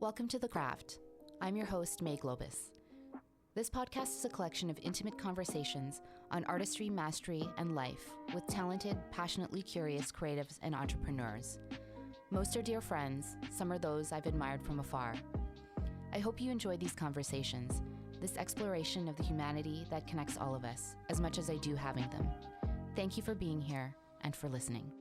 Welcome to The Craft. I'm your host, May Globus. This podcast is a collection of intimate conversations on artistry, mastery, and life with talented, passionately curious creatives and entrepreneurs. Most are dear friends, some are those I've admired from afar. I hope you enjoy these conversations, this exploration of the humanity that connects all of us, as much as I do having them. Thank you for being here and for listening.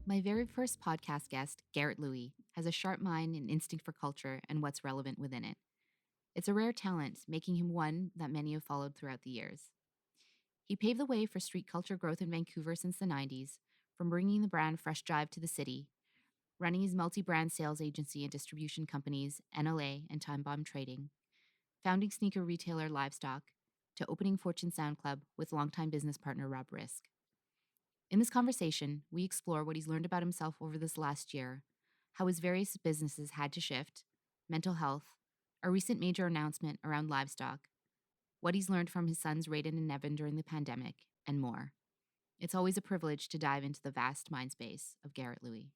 My very first podcast guest, Garret Louie, has a sharp mind and instinct for culture and what's relevant within it. It's a rare talent, making him one that many have followed throughout the years. He paved the way for street culture growth in Vancouver since the 90s, from bringing the brand Freshjive to the city, running his multi-brand sales agency and distribution companies NL&A and Timebomb Trading, founding sneaker retailer Livestock, to opening Fortune Sound Club with longtime business partner Rob Rizk. In this conversation, we explore what he's learned about himself over this last year, how his various businesses had to shift, mental health, a recent major announcement around Livestock, what he's learned from his sons Raiden and Nevin during the pandemic, and more. It's always a privilege to dive into the vast mind space of Garret Louie.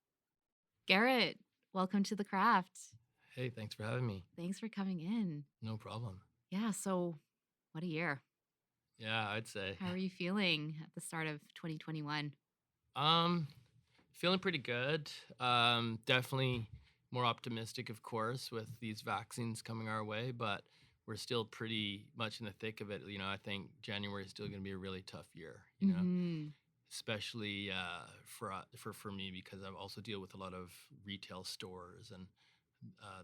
Garret, welcome to The Craft. Hey, thanks for having me. Thanks for coming in. No problem. Yeah, so what a year. Yeah, I'd say. How are you feeling at the start of 2021? Feeling pretty good. Definitely more optimistic, of course, with these vaccines coming our way, but we're still pretty much in the thick of it. You know, I think January is still going to be a really tough year, you know, especially for me, because I also deal with a lot of retail stores, and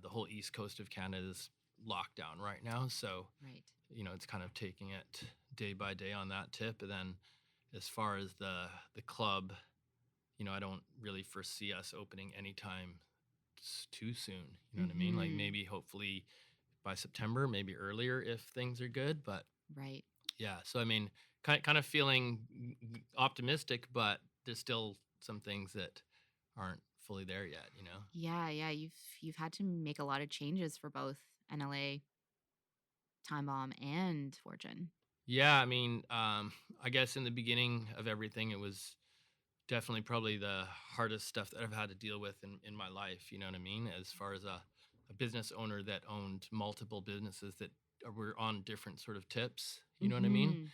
the whole east coast of Canada is locked down right now. So, Right. you know, it's kind of taking it day by day on that tip. And then as far as the club, you know, I don't really foresee us opening anytime too soon. You know what I mean? Like maybe hopefully by September, maybe earlier if things are good. But Right. yeah, so I mean, kind of feeling optimistic, but there's still some things that aren't fully there yet, you know? Yeah. You've had to make a lot of changes for both NLA, Time Bomb, and Fortune. Yeah, I mean, I guess in the beginning of everything, it was definitely probably the hardest stuff that I've had to deal with in my life, you know what I mean? As far as a business owner that owned multiple businesses that were on different sort of tips, you know what I mean?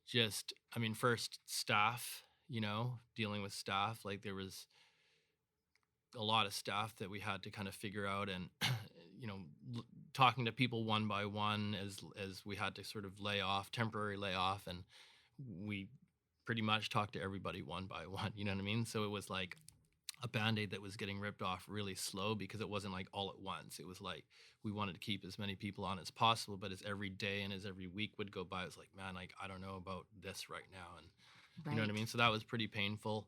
Just, I mean, first staff, you know, dealing with staff, like there was a lot of stuff that we had to kind of figure out, and you know, talking to people one by one as we had to sort of temporary lay off, and we pretty much talked to everybody one by one, you know what I mean? So it was like a Band-Aid that was getting ripped off really slow, because it wasn't like all at once. It was like we wanted to keep as many people on as possible, but as every day and as every week would go by, it was like, man, like I don't know about this right now, and you know what I mean? So that was pretty painful.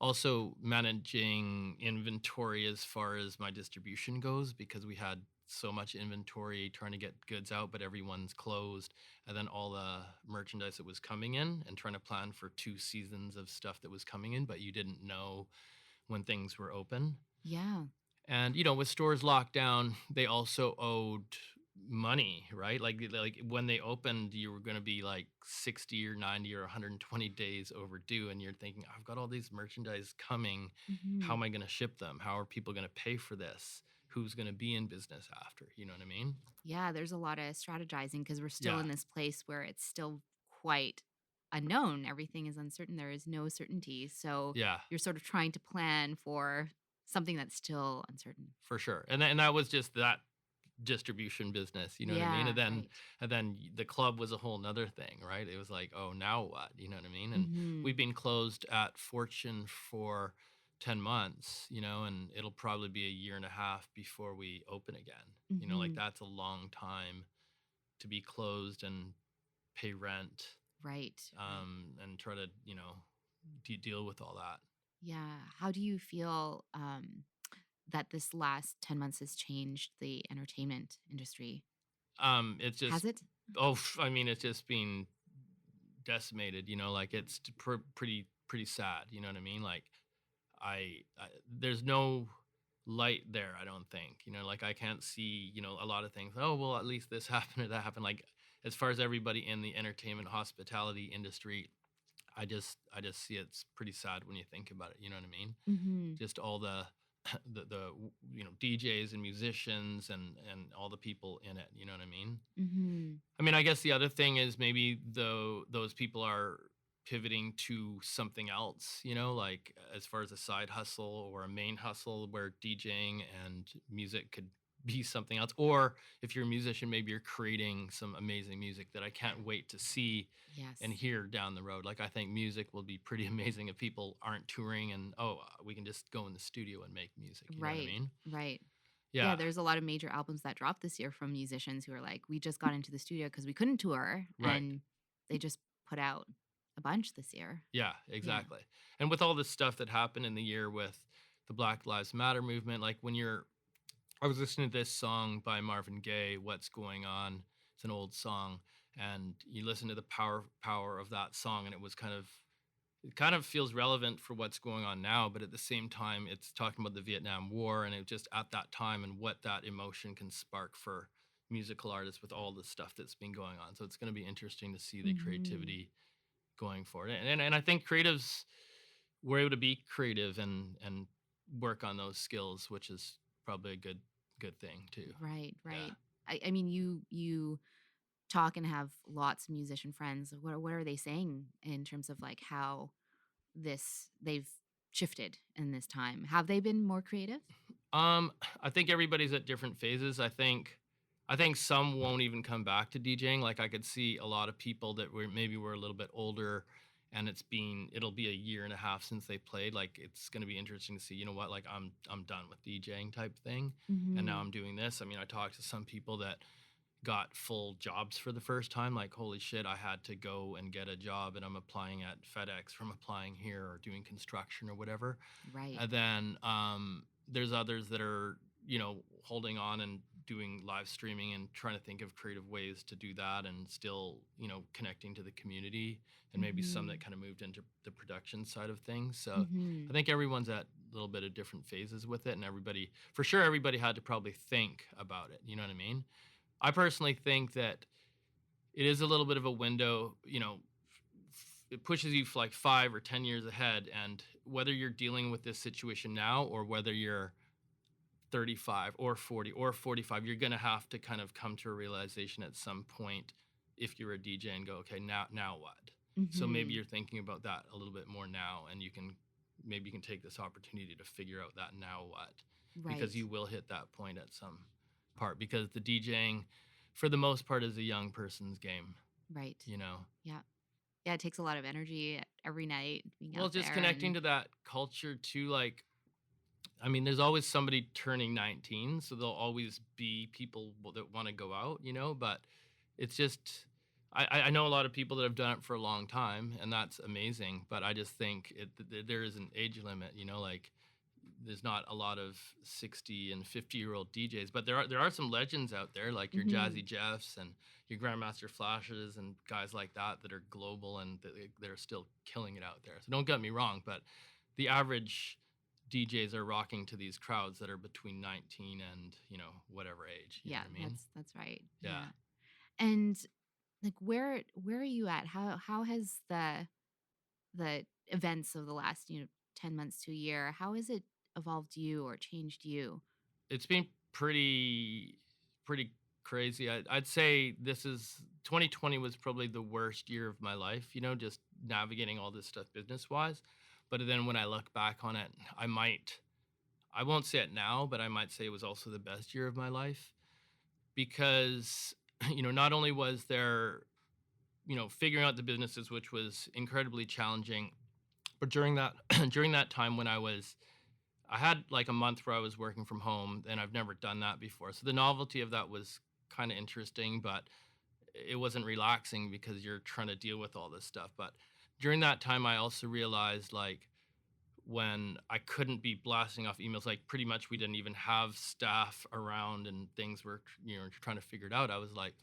Also managing inventory as far as my distribution goes, because we had so much inventory trying to get goods out, but everyone's closed. And then all the merchandise that was coming in, and trying to plan for 2 seasons of stuff that was coming in, but you didn't know when things were open. Yeah. And, you know, with stores locked down, they also owed money, right? Like when they opened, you were going to be like 60 or 90 or 120 days overdue. And you're thinking, I've got all these merchandise coming. How am I going to ship them? How are people going to pay for this? Who's going to be in business after? You know what I mean? Yeah, there's a lot of strategizing, because we're still in this place where it's still quite unknown. Everything is uncertain. There is no certainty. So you're sort of trying to plan for something that's still uncertain. For sure. And that was just that distribution business, you know what I mean? And then the club was a whole nother thing, right? It was like, oh, now what? You know what I mean? And we've been closed at Fortune for 10 months, you know, and it'll probably be a year and a half before we open again. You know, like that's a long time to be closed and pay rent. Right. And try to, you know, deal with all that. Yeah. How do you feel that this last 10 months has changed the entertainment industry? It's just, has it? I mean, it's just been decimated, you know, like it's pretty sad, you know what I mean? Like I there's no light there, I don't think, you know, like I can't see, you know, a lot of things. Oh, well, at least this happened or that happened. Like as far as everybody in the entertainment hospitality industry, I just see it's pretty sad when you think about it. You know what I mean? Mhm. Just all the DJs and musicians and all the people in it. You know what I mean? Mhm. I mean, I guess the other thing is maybe though those people are pivoting to something else, like as far as a side hustle or a main hustle where DJing and music could be something else. Or if you're a musician, maybe you're creating some amazing music that I can't wait to see and Yes. hear down the road. Like I think music will be pretty amazing if people aren't touring and we can just go in the studio and make music. You know what I Right. mean? Right. Yeah, Yeah. there's a lot of major albums that dropped this year from musicians who are like, we just got into the studio because we couldn't tour, Right. and they just put out a bunch this year. Yeah, Yeah. exactly. And with all this stuff that happened in the year with the Black Lives Matter movement, like I was listening to this song by Marvin Gaye, "What's Going On." It's an old song, and you listen to the power of that song, and it kind of feels relevant for what's going on now, but at the same time, it's talking about the Vietnam War, and it just at that time and what that emotion can spark for musical artists with all the stuff that's been going on. So it's going to be interesting to see the Mhm. creativity going forward. And I think creatives were able to be creative and work on those skills, which is probably a good thing too. Right, Yeah. right. I mean, you talk and have lots of musician friends. What are they saying in terms of like how they've shifted in this time? Have they been more creative? Um, I think everybody's at different phases. I think some won't even come back to DJing. Like I could see a lot of people that were a little bit older and it'll be a year and a half since they played. Like it's gonna be interesting to see, you know what, like I'm done with DJing type thing. And now Mhm. I'm doing this. I mean, I talked to some people that got full jobs for the first time. Like, holy shit, I had to go and get a job and I'm applying at FedEx from applying here or doing construction or whatever. Right. And then there's others that are, holding on and doing live streaming and trying to think of creative ways to do that and still, connecting to the community. And maybe some that Mhm. kind of moved into the production side of things. So I Mhm. think everyone's at a little bit of different phases with it. And for sure, everybody had to probably think about it. You know what I mean? I personally think that it is a little bit of a window, it pushes you for like 5 or 10 years ahead. And whether you're dealing with this situation now or whether you're 35 or 40 or 45, you're going to have to kind of come to a realization at some point if you're a DJ and go, okay, now what? So maybe Mhm. you're thinking about that a little bit more now, and maybe you can take this opportunity to figure out that now what, because Right. you will hit that point at some part, because the DJing for the most part is a young person's game, Right. you know. Yeah. Yeah, it takes a lot of energy every night being Well, out just there connecting and to that culture too, like I mean, there's always somebody turning 19, so there'll always be people that want to go out, but it's just I know a lot of people that have done it for a long time, and that's amazing, but I just think there is an age limit, like there's not a lot of 60 and 50-year-old DJs, but there are some legends out there like your mhm. Jazzy Jeffs and your Grandmaster Flashes and guys like that are global and they're still killing it out there. So don't get me wrong, but the average DJs are rocking to these crowds that are between 19 and, whatever age, you know Yeah, what I mean? that's right. Yeah. Yeah. And like where are you at? How has the events of the last, 10 months to a year, how has it evolved you or changed you? It's been pretty crazy. I'd say this is 2020 was probably the worst year of my life, just navigating all this stuff business wise. But then when I look back on it, I won't say it now, but I might say it was also the best year of my life because, not only was there, figuring out the businesses, which was incredibly challenging, but during that during that time when I had like a month where I was working from home, and I've never done that before. So the novelty of that was kind of interesting, but it wasn't relaxing because you're trying to deal with all this stuff. But during that time, I also realized like when I couldn't be blasting off emails, like pretty much we didn't even have staff around and things were, trying to figure it out. I was like,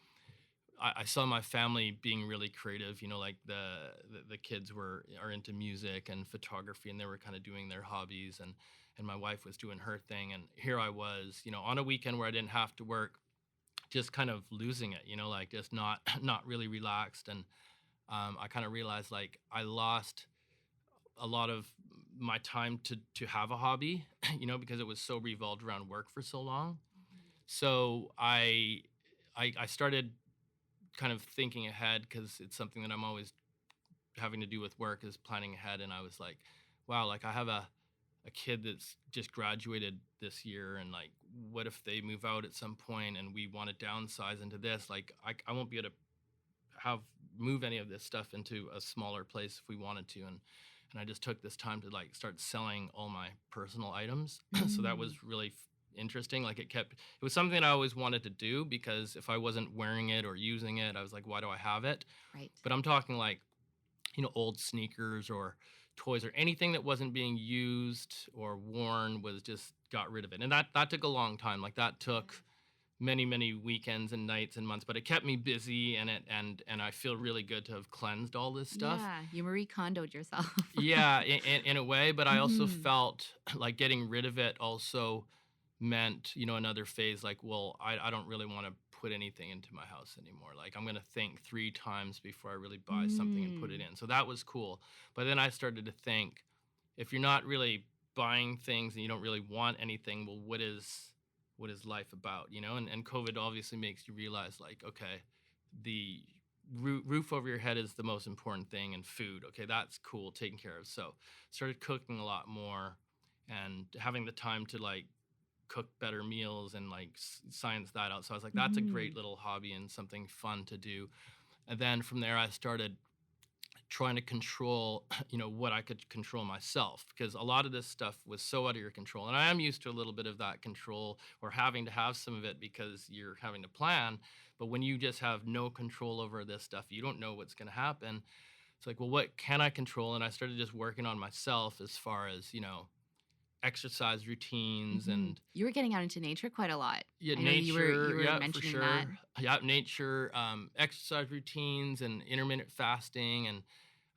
I saw my family being really creative. Like the kids are into music and photography, and they were kind of doing their hobbies, and my wife was doing her thing, and here I was, on a weekend where I didn't have to work, just kind of losing it, like just not not really relaxed. And I kind of realized like I lost a lot of my time to have a hobby, because it was so revolved around work for so long. So I started kind of thinking ahead because it's something that I'm always having to do with work is planning ahead. And I was like, wow, like I have a kid that's just graduated this year, and like what if they move out at some point and we want to downsize into this? Like I won't be able to have move any of this stuff into a smaller place if we wanted to. And I just took this time to like start selling all my personal items. So that Mm, was really interesting. Like it was something that I always wanted to do, because if I wasn't wearing it or using it, I was like, why do I have it? right. But I'm talking like, old sneakers or toys or anything that wasn't being used or worn, was just got rid of it. And that took a long time. Like that took many weekends and nights and months, but it kept me busy, and I feel really good to have cleansed all this stuff. Yeah, you Marie Kondoed yourself. Yeah, in a way, but I also Hmm. felt like getting rid of it also meant, another phase, like, well, I don't really want to put anything into my house anymore. Like I'm going to think 3 times before I really buy something and put it Mm, in. So that was cool. But then I started to think, if you're not really buying things and you don't really want anything, well, what is life about, and COVID obviously makes you realize, like, okay, the roof over your head is the most important thing, and food, okay, that's cool, taken care of. So started cooking a lot more and having the time to like cook better meals and like science that out. So I was like, that's a great mhm, little hobby and something fun to do. And then from there I started trying to control, what I could control myself, because a lot of this stuff was so out of your control. And I am used to a little bit of that control, or having to have some of it because you're having to plan. But when you just have no control over this stuff, you don't know what's going to happen. It's like, well, what can I control? And I started just working on myself as far as, exercise routines mhm. and, You were getting out into nature quite a lot. yeah, I know you nature, were yeah, for mentioning that. sure. Yeah, nature, exercise routines and intermittent fasting, and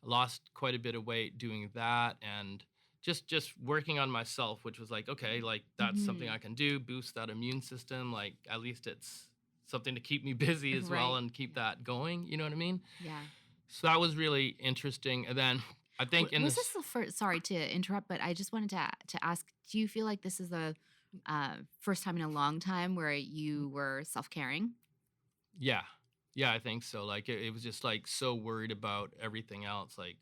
lost quite a bit of weight doing that, and just working on myself, which was like, okay, like that's something I Mhm. can do, boost that immune system. Like at least it's something to keep me busy as well Right. and keep Yeah. that going. You know what I mean? Yeah. So that was really interesting. And then I think in Was this this, the first? Sorry to interrupt, but I just wanted to ask. Do you feel like this is the first time in a long time where you were self caring? yeah, yeah, I think so. Like it was just like so worried about everything else, like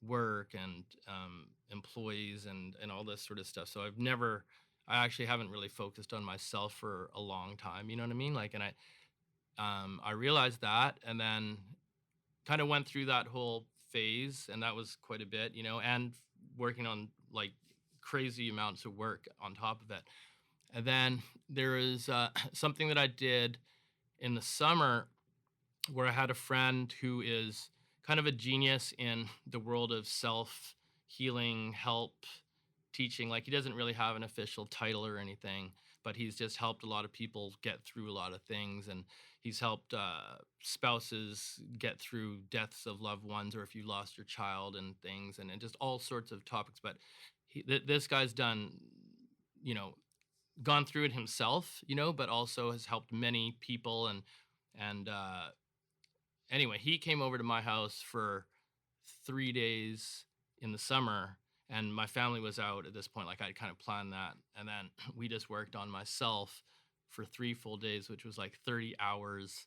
work and employees and all this sort of stuff. So I actually haven't really focused on myself for a long time. You know what I mean? Like, and I realized that, and then kind of went through that whole phase, and that was quite a bit, and working on like crazy amounts of work on top of it. And then there is something that I did in the summer, where I had a friend who is kind of a genius in the world of self healing, help, teaching. Like he doesn't really have an official title or anything, but he's just helped a lot of people get through a lot of things. And he's helped spouses get through deaths of loved ones, or if you lost your child and things, and just all sorts of topics. But this guy's done, you know, gone through it himself, but also has helped many people. And anyway, he came over to my house for 3 days in the summer, and my family was out at this point. Like I kind of planned that, and then we just worked on myself for 3 full days, which was like 30 hours,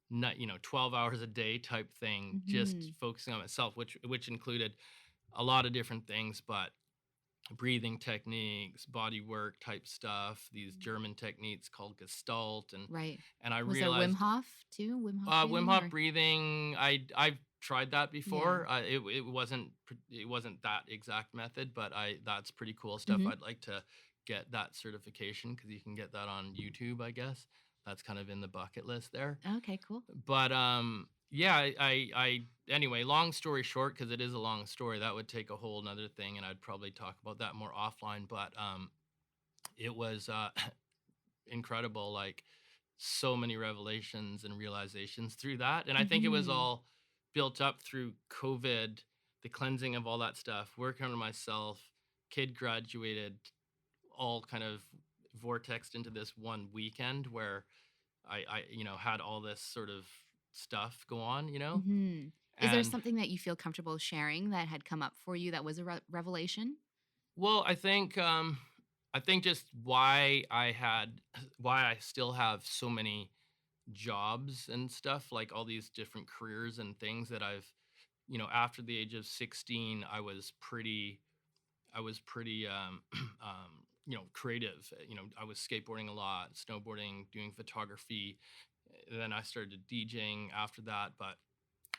not 12 hours a day type thing, just Hmm. focusing on myself, which included a lot of different things, but breathing techniques, body work type stuff, these German techniques called Gestalt, and Right. and I Was there Wim realized Hof too? Wim Hof Wim breathing, Hof or breathing, I've tried that yeah. before. It wasn't that exact method, but I that's pretty cool stuff. Hmm. I'd like to get that certification, because you can get that on YouTube, I guess. That's kind of in the bucket list there. Okay. Cool. But yeah, I anyway, long story short, because it is a long story, that would take a whole nother thing, and I'd probably talk about that more offline. But it was incredible, like so many revelations and realizations through that. And I think it was Hmm. all built up through COVID, the cleansing of all that stuff, working on myself, kid graduated, all kind of vortexed into this one weekend where I had all this sort of stuff go on. Hmm. Is there And something that you feel comfortable sharing that had come up for you that was a revelation? well, I think just why I still have so many jobs and stuff, like all these different careers and things that I've, after the age of 16, I was pretty creative. I was skateboarding a lot, snowboarding, doing photography. Then I started DJing after that, but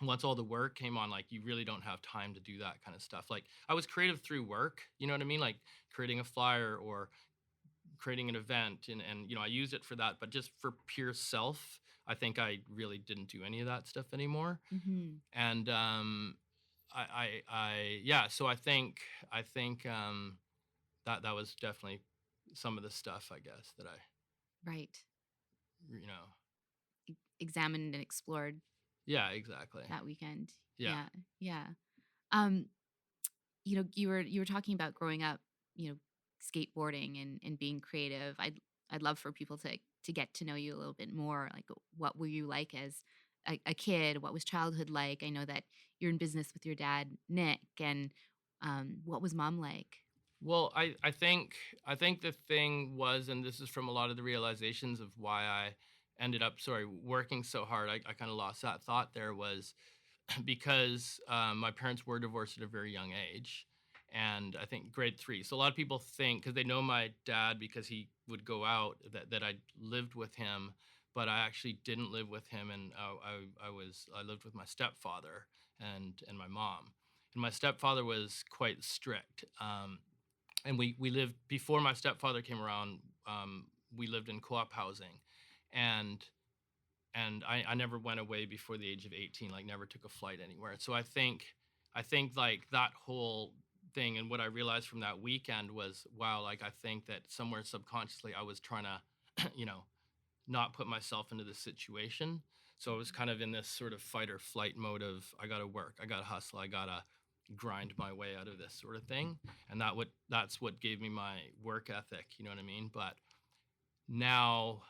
once all the work came on, like you really don't have time to do that kind of stuff. Like I was creative through work, you know what I mean? Like creating a flyer or creating an event, and I used it for that, but just for pure self, I think I really didn't do any of that stuff anymore. Mhm. And yeah, so I think that was definitely some of the stuff, I guess, that I, Right. you know, Examined and explored yeah, exactly. that weekend. Yeah. Yeah. Yeah. Um, you were talking about growing up, you know, skateboarding and being creative. I'd love for people to get to know you a little bit more. Like, what were you like as a kid? What was childhood like? I know that you're in business with your dad, Nick, and what was mom like? Well, I think the thing was, and this is from a lot of the realizations of why I ended up, sorry, working so hard. I kind of lost that thought there was because my parents were divorced at a very young age, and I think grade three. So a lot of people think because they know my dad because he would go out that I lived with him, but I actually didn't live with him, and I lived with my stepfather and my mom, and my stepfather was quite strict. And we lived before my stepfather came around. We lived in co-op housing, and I never went away before the age of 18, like never took a flight anywhere. So I think like that whole thing, and what I realized from that weekend was, wow, like I think that somewhere subconsciously I was trying to not put myself into this situation. So I was kind of in this sort of fight or flight mode of I got to work, I got to hustle, I got to grind my way out of this sort of thing. And that's what gave me my work ethic, you know what I mean? But now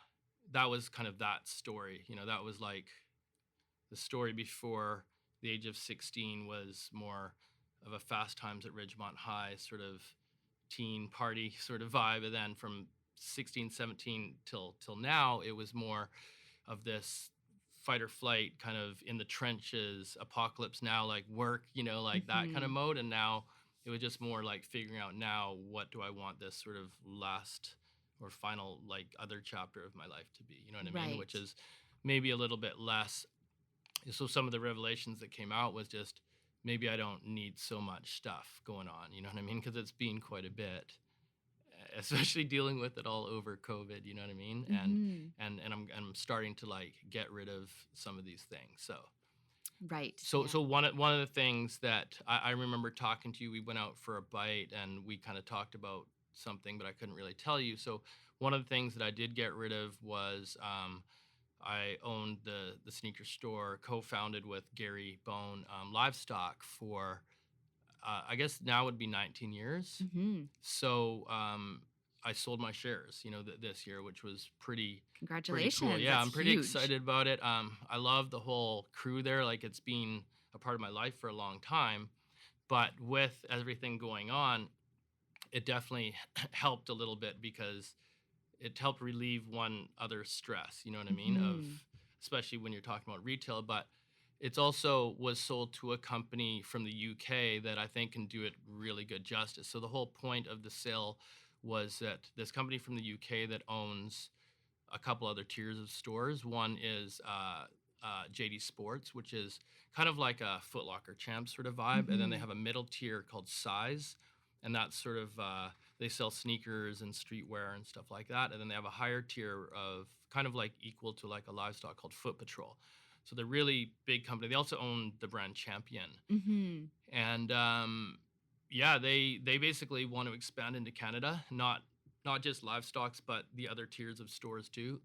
that was kind of that story. That was like the story before the age of 16 was more of a Fast Times at Ridgemont High sort of teen party sort of vibe. And then from 16, 17 till now, it was more of this fight or flight kind of in the trenches, apocalypse now, like work, like that kind of Hmm. mode. And now it was just more like figuring out now what do I want this sort of last or final like other chapter of my life to be, you know what I mean? Right. Which is maybe a little bit less. So some of the revelations that came out was just maybe I don't need so much stuff going on, you know what I mean? Because it's been quite a bit, especially dealing with it all over COVID, you know what I mean? And Hmm. and and I'm starting to like get rid of some of these things. So Right. so Yeah. so one of the things that I remember talking to you, we went out for a bite and we kind of talked about something, but I couldn't really tell you. So one of the things that I did get rid of was I owned the sneaker store, co-founded with Garry Bone, Livestock for I guess now would be 19 years. Hmm. So I sold my shares, this year, which was pretty cool. Congratulations. Yeah, That's I'm pretty huge. excited about it. I love the whole crew there. Like it's been a part of my life for a long time. But with everything going on, it definitely helped a little bit because it helped relieve one other stress. You know what I mean? Of Hmm. especially when you're talking about retail, but it's also was sold to a company from the UK that I think can do it really good justice. So the whole point of the sale was that this company from the UK that owns a couple other tiers of stores. One is JD Sports, which is kind of like a Foot Locker Champs sort of vibe, and then they Hmm. have a middle tier called Size, and that's sort of they sell sneakers and streetwear and stuff like that. And then they have a higher tier of kind of like equal to like a Livestock called Foot Patrol. So they're really big company. They also own the brand Champion, Hmm. and yeah, they basically want to expand into Canada, not just Livestocks, but the other tiers of stores too,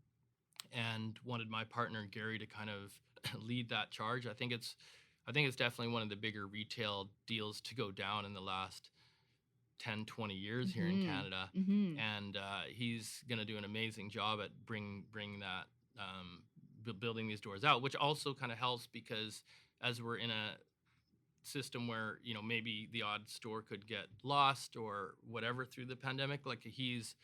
and wanted my partner Gary to kind of lead that charge. I think it's definitely one of the bigger retail deals to go down in the last 10, 20 years here in Hmm. Canada, Hmm. and he's going to do an amazing job at bringing that building these doors out, which also kind of helps because as we're in a system where, maybe the odd store could get lost or whatever through the pandemic, like he's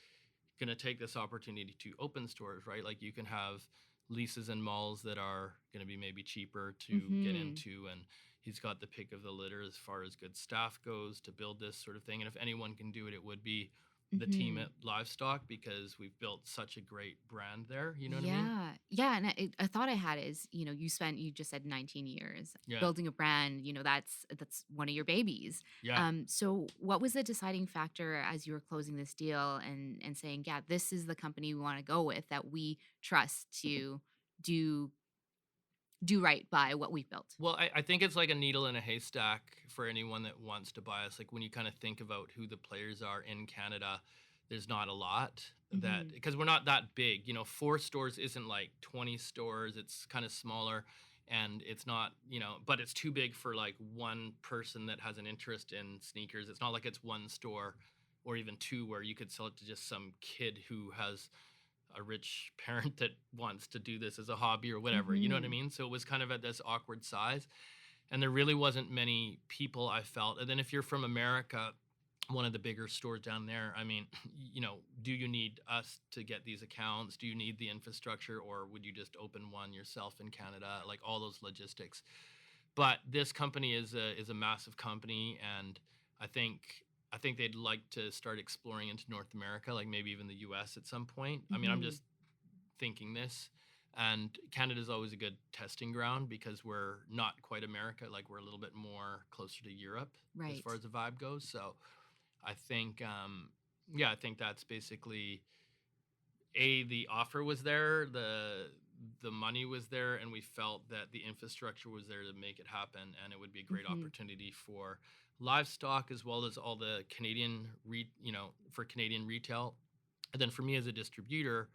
going to take this opportunity to open stores, right? Like you can have leases in malls that are going to be maybe cheaper to get Mm-hmm. into, and he's got the pick of the litter as far as good staff goes to build this sort of thing. And if anyone can do it, it would be the team Mm-hmm. at Livestock, because we've built such a great brand there. You know what I mean? Yeah. Yeah. And a thought I had is, you just said 19 years Yeah. building a brand, that's one of your babies. Yeah. So what was the deciding factor as you were closing this deal and saying, yeah, this is the company we want to go with that we trust to do do right by what we've built? Well, I think it's like a needle in a haystack for anyone that wants to buy us. Like when you kind of think about who the players are in Canada, there's not a lot that, Mm-hmm. because we're not that big. 4 stores isn't like 20 stores. It's kind of smaller, and it's not, but it's too big for like one person that has an interest in sneakers. It's not like it's one store or even two where you could sell it to just some kid who has a rich parent that wants to do this as a hobby or whatever. You know what I Mm-hmm. mean? So it was kind of at this awkward size. And there really wasn't many people, I felt. And then if you're from America, one of the bigger stores down there, I mean, do you need us to get these accounts? Do you need the infrastructure, or would you just open one yourself in Canada? Like all those logistics. But this company is a massive company, and I think I think they'd like to start exploring into North America, like maybe even the US at some point. I mean, I'm Mm-hmm. just thinking this. And Canada's always a good testing ground because we're not quite America, like we're a little bit more closer to Europe as Right. far as the vibe goes. So I think, yeah, I think that's basically the offer was there, the money was there, and we felt that the infrastructure was there to make it happen, and it would be a great Mm-hmm. opportunity for livestock as well as all the for Canadian retail. And then for me as a distributor,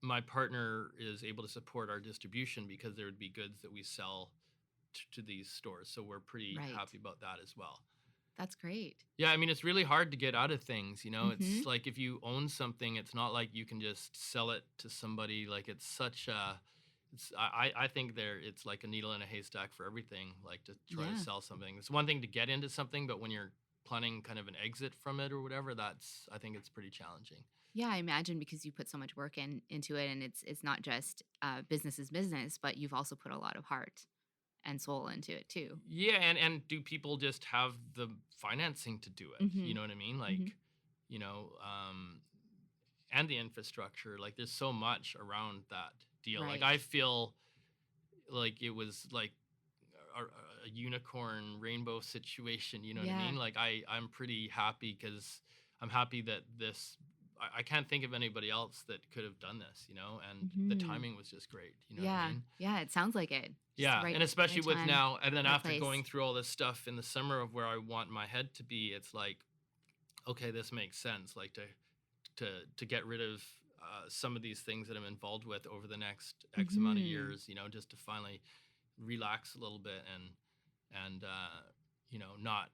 my partner is able to support our distribution because there would be goods that we sell to these stores. So we're pretty Right. happy about that as well. That's great. Yeah, I mean, it's really hard to get out of things. Mm-hmm. It's like if you own something, it's not like you can just sell it to somebody. Like it's such a, it's I think it's like a needle in a haystack for everything. Like to try to Yeah. sell something, it's one thing to get into something, but when you're planning kind of an exit from it or whatever, I think it's pretty challenging. Yeah, I imagine because you put so much work into it, and it's not just business is business, but you've also put a lot of heart and soul into it too. Yeah, and do people just have the financing to do it? Mm-hmm. You know what I mean? Mm-hmm. Like, you know, and the infrastructure. Like, there's so much around that deal. Like, Right. I feel like it was like a unicorn rainbow situation. You know what I Yeah. mean? Like, I'm pretty happy because I'm happy that this. I can't think of anybody else that could have done this. And the Mm-hmm. timing was just great. You know what I Yeah. mean? Yeah. It sounds like it. Just the Yeah, and especially right with time, now, and then right after place. going through all this stuff in the summer of where I want my head to be, it's like, okay, this makes sense. Like to get rid of some of these things that I'm involved with over the next X amount of Mm-hmm. years, just to finally relax a little bit and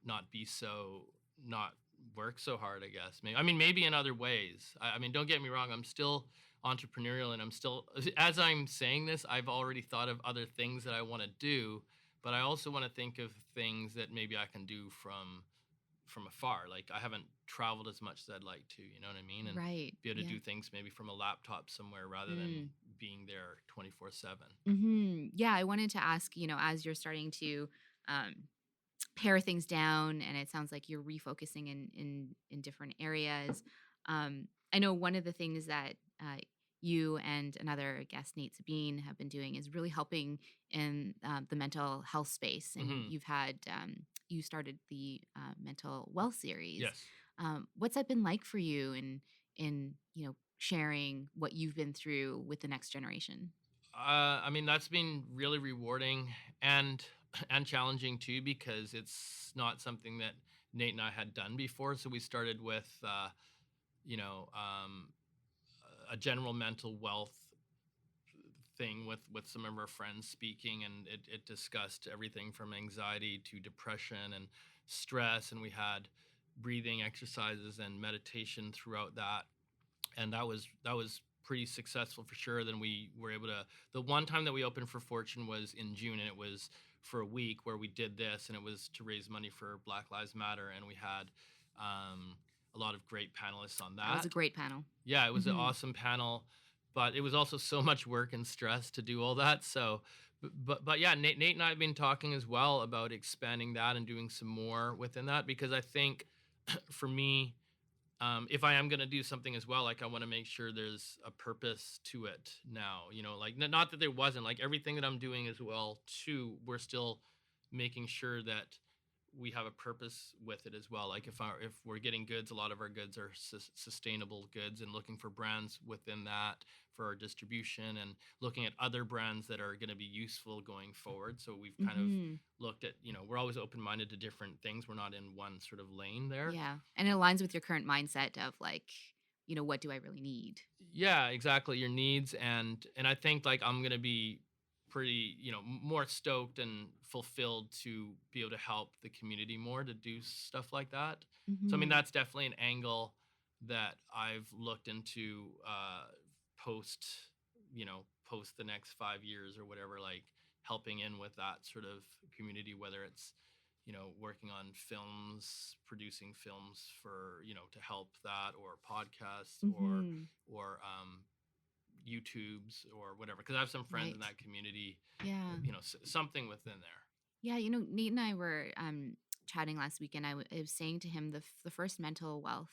not be so not work so hard. I guess maybe, I mean, maybe in other ways. I mean, don't get me wrong. I'm still entrepreneurial, and I'm still, as I'm saying this, I've already thought of other things that I want to do, but I also want to think of things that maybe I can do from afar. Like I haven't traveled as much as I'd like to, you know what I mean? And Right. be able to Yeah. do things maybe from a laptop somewhere rather than Mm. being there 24/7. Mm-hmm. Yeah. I wanted to ask, as you're starting to um, pare things down, and it sounds like you're refocusing in different areas. I know one of the things that you and another guest, Nate Sabine, have been doing is really helping in the mental health space, and Hmm. you started the mental wealth series. Yes. What's that been like for you in sharing what you've been through with the next generation? I mean, that's been really rewarding and and challenging too, because it's not something that Nate and I had done before. So we started with you know um, a general mental wealth thing with some of our friends speaking, and it discussed everything from anxiety to depression and stress, and we had breathing exercises and meditation throughout that, and that was pretty successful for sure. Then we were able to, the one time that we opened for Fortune was in June, and it was for a week where we did this, and it was to raise money for Black Lives Matter, and we had a lot of great panelists on That was a that. great panel. Yeah, it was an Mm-hmm. awesome panel, but it was also so much work and stress to do all that. So, but yeah, Nate and I have been talking as well about expanding that and doing some more within that, because I think for me, if I am going to do something as well, like I want to make sure there's a purpose to it now, like not that there wasn't, like everything that I'm doing as well too, we're still making sure that we have a purpose with it as well. Like if we're getting goods, a lot of our goods are sustainable goods, and looking for brands within that for our distribution, and looking at other brands that are going to be useful going forward. So we've kind of Mm-hmm. looked at, we're always open-minded to different things. We're not in one sort of lane there. Yeah. And it aligns with your current mindset of like, what do I really need? Yeah, exactly, your needs. And I think like I'm gonna be pretty, more stoked and fulfilled to be able to help the community more, to do stuff like that. So I mean, Mm-hmm. that's definitely an angle that I've looked into, post post the next 5 years or whatever, like helping in with that sort of community, whether it's working on films, producing films for, to help that, or podcasts, or Mm-hmm. or YouTubes or whatever. Because I have some friends in Right. that community, Yeah. something within there. Yeah, Nate and I were chatting last week, and I was saying to him the first mental wealth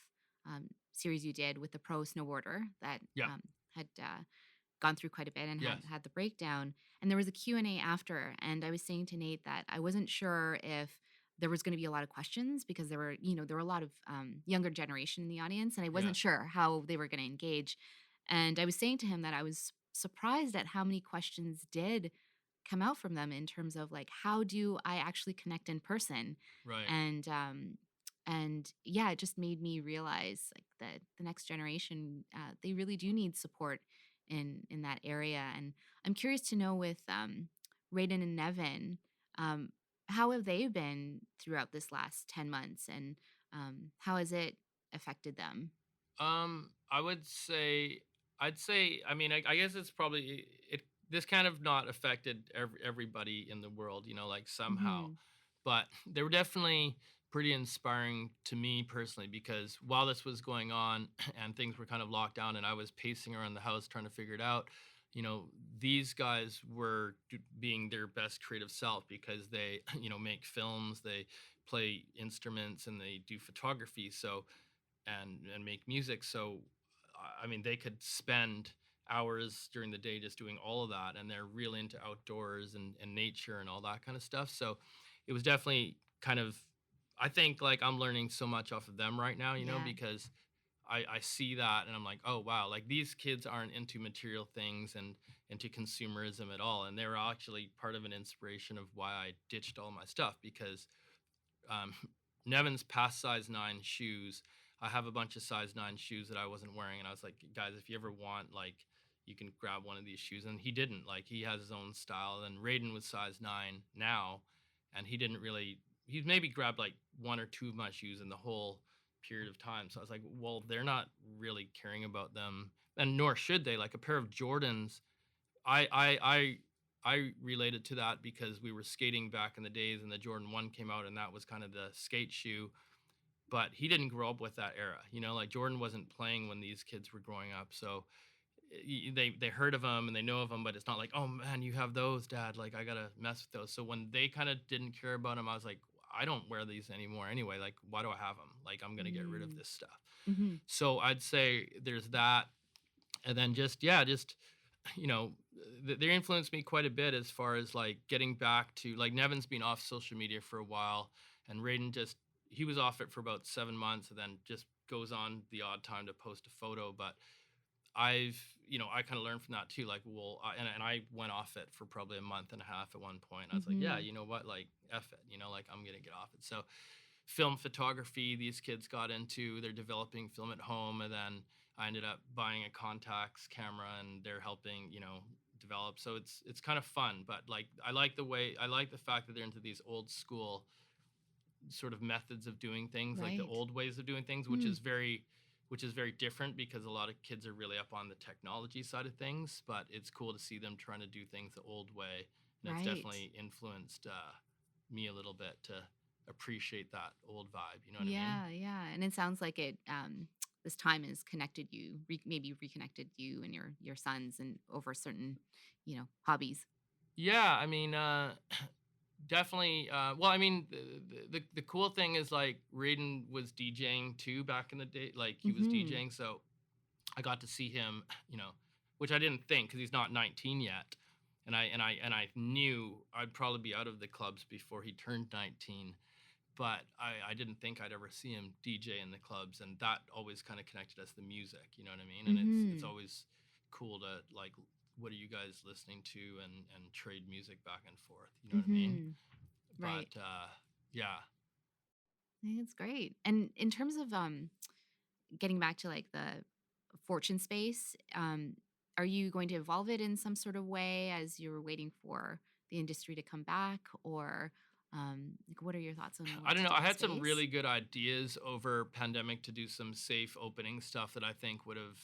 series you did with the pro snowboarder that Yeah. had gone through quite a bit and Yes. had the breakdown, and there was a Q&A after, and I was saying to Nate that I wasn't sure if there was going to be a lot of questions, because there were a lot of younger generation in the audience, and I Yeah. wasn't sure how they were going to engage. And I was saying to him that I was surprised at how many questions did come out from them, in terms of like, how do I actually connect in person? Right. And yeah, it just made me realize like that the next generation, they really do need support in that area. And I'm curious to know, with Raiden and Nevin, um, how have they been throughout this last 10 months, and how has it affected them? I would say, I'd say, I mean, I guess it's probably it. This kind of not affected everybody in the world, like somehow, Mm-hmm. but they were definitely pretty inspiring to me personally, because while this was going on and things were kind of locked down, and I was pacing around the house trying to figure it out, these guys were being their best creative self, because they, make films, they play instruments, and they do photography. So and make music. So I mean, they could spend hours during the day just doing all of that, and they're really into outdoors and nature and all that kind of stuff. So it was definitely kind of, I think like I'm learning so much off of them right now, Yeah. because I see that, and I'm like, oh wow, like these kids aren't into material things and into consumerism at all, and they were actually part of an inspiration of why I ditched all my stuff, because um, Nevin's past size 9 shoes. I have a bunch of size 9 shoes that I wasn't wearing, and I was like, guys, if you ever want, like, you can grab one of these shoes. And he didn't. Like, he has his own style. And Raiden was size 9 now, and he didn't really. He's maybe grabbed like one or two of my shoes in the whole period of time. So I was like, well, they're not really caring about them, and nor should they. Like a pair of Jordans, I I I I related to that because we were skating back in the days, and the Jordan 1 came out, and that was kind of the skate shoe. But he didn't grow up with that era. Like Jordan wasn't playing when these kids were growing up. So they heard of him and they know of him, but it's not like, "Oh man, you have those, dad. Like I got to mess with those." So when they kind of didn't care about him, I was like, "I don't wear these anymore anyway. Like why do I have them? Like I'm going to get rid of this stuff." Mm-hmm. So I'd say there's that. And then just, yeah, just, you know they influenced me quite a bit, as far as like getting back to, like, Nevin's been off social media for a while, and Raiden just, he was off it for about 7 months, and then just goes on the odd time to post a photo. But I've, I kind of learned from that too. Like, well, and I went off it for probably a month and a half at one point. I was like, yeah, Mm-hmm. you know what, like, F it, like I'm gonna get off it. So film photography, these kids got into, they're developing film at home, and then I ended up buying a Contax camera, and they're helping, develop. So it's kind of fun. But like I like the fact that they're into these old school sort of methods of doing things, like the Right. old ways of doing things, Hmm. which is very different, because a lot of kids are really up on the technology side of things. But it's cool to see them trying to do things the old way and it's Right. definitely influenced me a little bit to appreciate that old vibe. You know what I mean? Yeah, yeah. And it sounds like it this time has connected you, maybe reconnected you and your sons and over certain, hobbies. Yeah, I mean, definitely. Well, I mean, the cool thing is like Raiden was DJing too back in the day. Like he was Mhm. DJing, so I got to see him, which I didn't think because he's not 19 yet, and I knew I'd probably be out of the clubs before he turned 19, but I didn't think I'd ever see him DJ in the clubs, and that always kind of connected us to music. You know what I mean? And it's Mhm. always cool to like, what are you guys listening to, and trade music back and forth. You know what I mean? Mhm. But Right. yeah. I think it's great. And in terms of getting back to like the fortune space, are you going to evolve it in some sort of way as you're waiting for the industry to come back, or like what are your thoughts on I what don't to know. do I with the had some space? really good ideas over pandemic to do some safe opening stuff that I think would have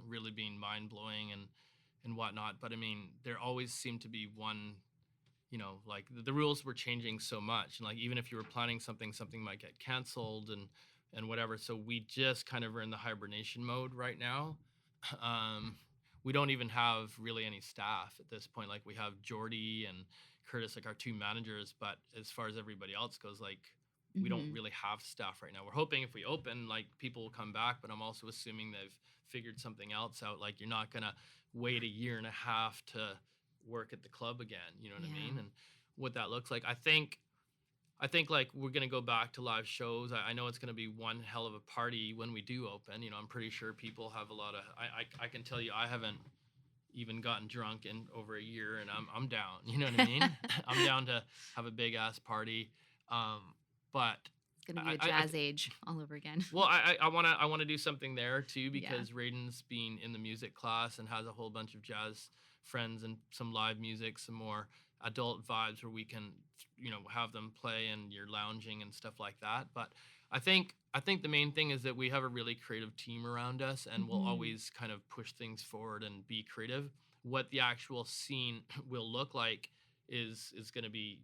really been mind blowing and whatnot. But I mean, there always seemed to be one, like the rules were changing so much, and like even if you were planning something, something might get canceled and whatever. So we just kind of are in the hibernation mode right now. Um, we don't even have really any staff at this point. Like we have Jordy and Curtis, like our two managers, but as far as everybody else goes, like we don't Hmm. really have staff right now. We're hoping if we open, like people will come back, but I'm also assuming they've figured something else out. Like you're not gonna wait a year and a half to work at the club again. You know what I mean? Yeah. And what that looks like. I think like we're gonna go back to live shows. I know it's gonna be one hell of a party when we do open. I'm pretty sure people have a lot of. I can tell you, I haven't even gotten drunk in over a year, and I'm down. You know what I mean? I'm down to have a big ass party. Um, but It's going to be I, the I, I jazz th- age all over again. well, I wanna do something there too Yeah. because Raiden's been in the music class and has a whole bunch of jazz friends and some live music, some more adult vibes where we can have them play and you're lounging and stuff like that. But I think the main thing is that we have a really creative team around us and we'll Hmm. always kind of push things forward and be creative. What the actual scene will look like is going to be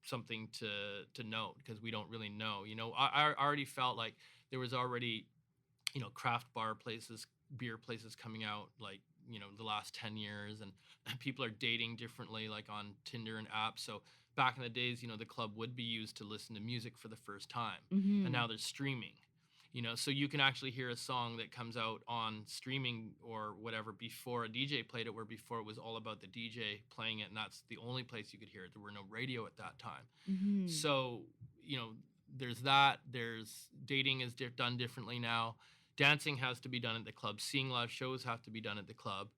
something to note because we don't really know. I already felt like there was already craft bar places, beer places coming out like the last 10 years, and people are dating differently like on Tinder and apps. So back in the days, the club would be used to listen to music for the first time, and Hmm. now there's streaming. So you can actually hear a song that comes out on streaming or whatever before a DJ played it, where before it was all about the DJ playing it, and that's the only place you could hear it. There were no radio at that time. Hmm. So, you know, there's that. There's dating is done differently now. Dancing has to be done at the club. Seeing live shows have to be done at the club.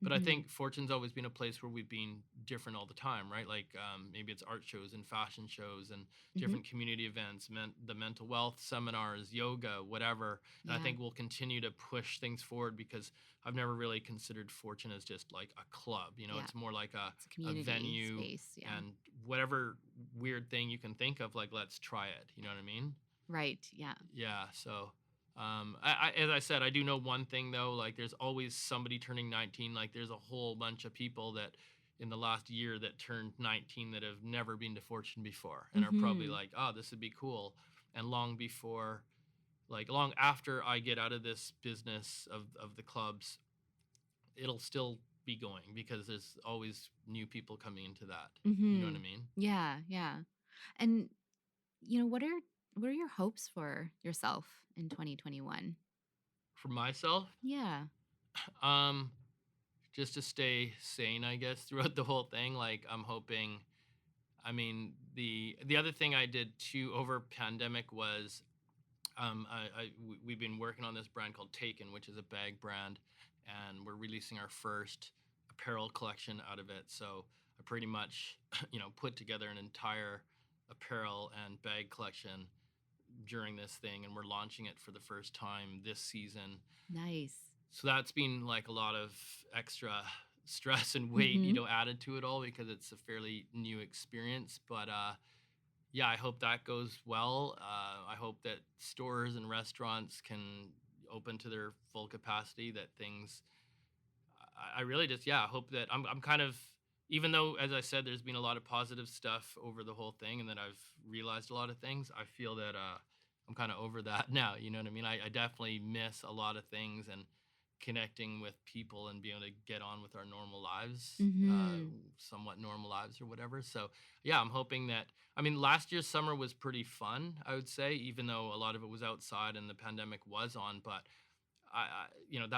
But I Hmm. think Fortune's always been a place where we've been different all the time, right? Like maybe it's art shows and fashion shows and Hmm. different community events, the mental wealth seminars, yoga, whatever. And I Yeah. think we'll continue to push things forward because I've never really considered Fortune as just like a club. Yeah. It's more like It's a a community venue, space. Yeah. and whatever weird thing you can think of, like let's try it. You know what I mean? Right. Yeah. Yeah. So, as I said, I do know one thing though. Like, there's always somebody turning 19. Like, there's a whole bunch of people that in the last year that turned 19 that have never been to Fortune before and are probably Hmm. like, oh, this would be cool. And long before, like, long after I get out of this business of the clubs, it'll still be going because there's always new people coming into that. You know what Hmm. I mean? Yeah. Yeah. And what are your hopes for yourself in 2021? For myself, Yeah. um, just to stay sane, I guess, throughout the whole thing. Like, I'm hoping. I mean, the other thing I did too over pandemic was we've been working on this brand called Taken, which is a bag brand, and we're releasing our first apparel collection out of it. So I pretty much put together an entire apparel and bag collection during this thing, and we're launching it for the first time this season. Nice. So that's been like a lot of extra stress and weight, Hmm. added to it all because it's a fairly new experience. But yeah, I hope that goes well. I hope that stores and restaurants can open to their full capacity. That things, I really just, yeah, I hope that I'm kind of, even though, as I said, there's been a lot of positive stuff over the whole thing, and that I've realized a lot of things, I feel that I'm kind of over that now. You know what I mean? I definitely miss a lot of things, and connecting with people and being able to get on with our normal lives, Mm-hmm. somewhat normal lives or whatever. So yeah, I'm hoping that. I mean, last year's summer was pretty fun, I would say, even though a lot of it was outside and the pandemic was on. But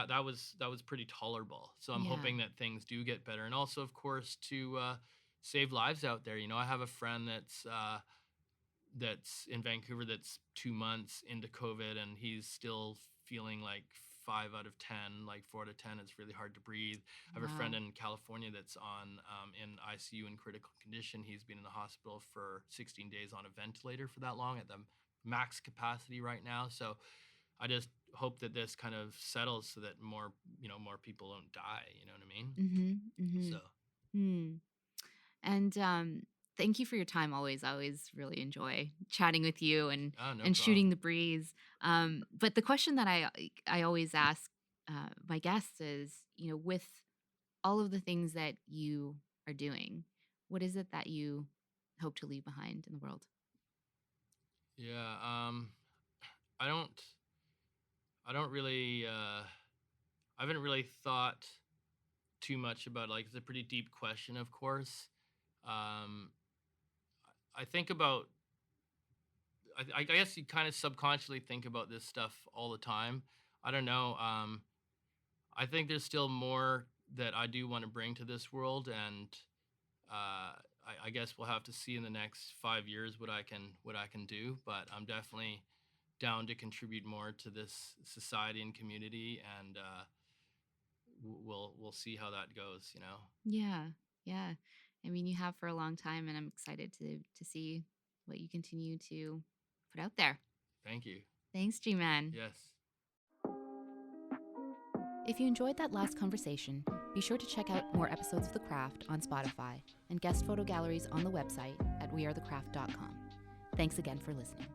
that was pretty tolerable. So I'm Yeah. hoping that things do get better, and also, of course, to save lives out there. I have a friend that's in Vancouver that's 2 months into COVID, and he's still feeling like 5 out of 10, like 4 out of 10. It's really hard to breathe. I have a friend Wow. in California that's on in ICU in critical condition. He's been in the hospital for 16 days on a ventilator for that long at the max capacity right now. So I just hope that this kind of settles so that more people don't die. You know what I mean? Mm-hmm. Mm-hmm. So, Hmm. And thank you for your time always. I always really enjoy chatting with you no and problem. shooting the breeze. But the question that I always ask my guests is, with all of the things that you are doing, what is it that you hope to leave behind in the world? Yeah. I don't. I don't really. I haven't really thought too much about, like, it's a pretty deep question, of course. Um, I think about. I guess you kind of subconsciously think about this stuff all the time. I don't know. I think there's still more that I do want to bring to this world, and I guess we'll have to see in the next 5 years what I can do. But I'm definitely down to contribute more to this society and community, and we'll see how that goes. Yeah, yeah. I mean, you have for a long time, and I'm excited to see what you continue to put out there. Thank you. Thanks, G-Man. Yes. If you enjoyed that last conversation, be sure to check out more episodes of The Craft on Spotify and guest photo galleries on the website at wearethecraft.com. Thanks again for listening.